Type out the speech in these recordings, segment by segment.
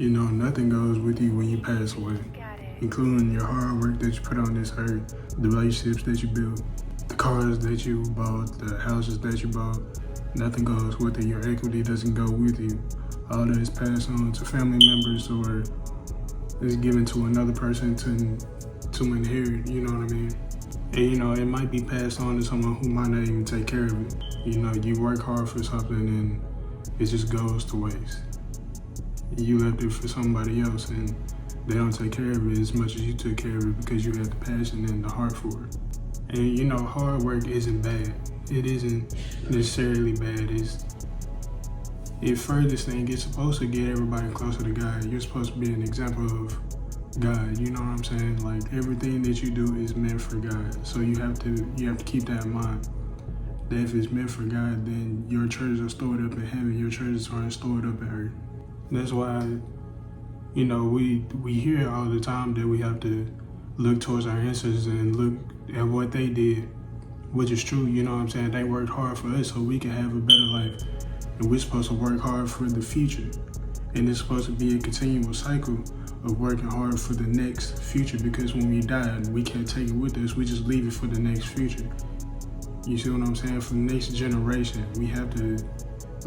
You know, nothing goes with you when you pass away, including your hard work that you put on this earth, the relationships that you built, the cars that you bought, the houses that you bought. Nothing goes with it. Your equity doesn't go with you. All that is passed on to family members or is given to another person to inherit, you know what I mean? And you know, it might be passed on to someone who might not even take care of it. You know, you work hard for something and it just goes to waste. You left it for somebody else and they don't take care of it as much as you took care of it because you had the passion and the heart for it. And you know, hard work isn't bad. It isn't necessarily bad. It furthest thing, it's supposed to get everybody closer to God. You're supposed to be an example of God, you know what I'm saying? Like everything that you do is meant for God. So you have to keep that in mind. That if it's meant for God, then your treasures are stored up in heaven. Your treasures aren't stored up in earth. That's why, you know, we hear all the time that we have to look towards our ancestors and look at what they did, which is true, you know what I'm saying? They worked hard for us so we can have a better life. And we're supposed to work hard for the future. And it's supposed to be a continual cycle of working hard for the next future, because when we die, we can't take it with us. We just leave it for the next future. You see what I'm saying? For the next generation, we have to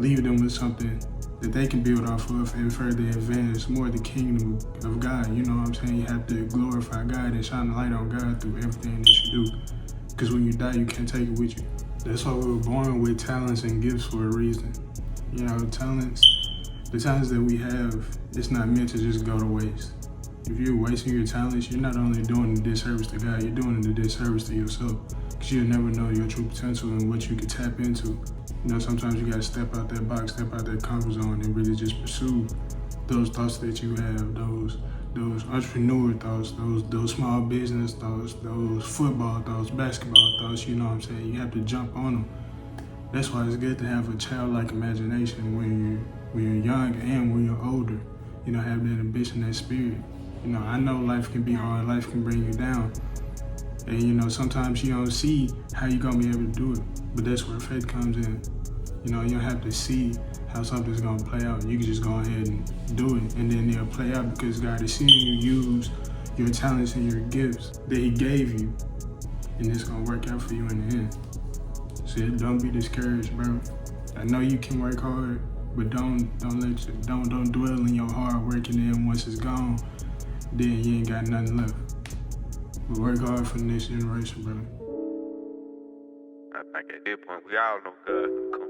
leave them with something that they can build off of and further advance more the kingdom of God. You know what I'm saying? You have to glorify God and shine the light on God through everything that you do. Because when you die, you can't take it with you. That's why we were born with talents and gifts for a reason. You know, the talents that we have, it's not meant to just go to waste. If you're wasting your talents, you're not only doing a disservice to God, you're doing a disservice to yourself. Because you'll never know your true potential and what you could tap into. You know, sometimes you gotta step out that box, step out that comfort zone and really just pursue those thoughts that you have, those entrepreneur thoughts, those small business thoughts, those football thoughts, basketball thoughts, you know what I'm saying? You have to jump on them. That's why it's good to have a childlike imagination when you're young and when you're older. You know, have that ambition, that spirit. You know, I know life can be hard, life can bring you down. And you know, sometimes you don't see how you're gonna be able to do it, but that's where faith comes in. You know, you don't have to see how something's gonna play out. You can just go ahead and do it, and then it'll play out because God is seeing you use your talents and your gifts that He gave you, and it's gonna work out for you in the end. So don't be discouraged, bro. I know you can work hard, but don't dwell in your hard work, and then once it's gone, then you ain't got nothing left. But work hard for the next generation, bro. I think at this point we all know God.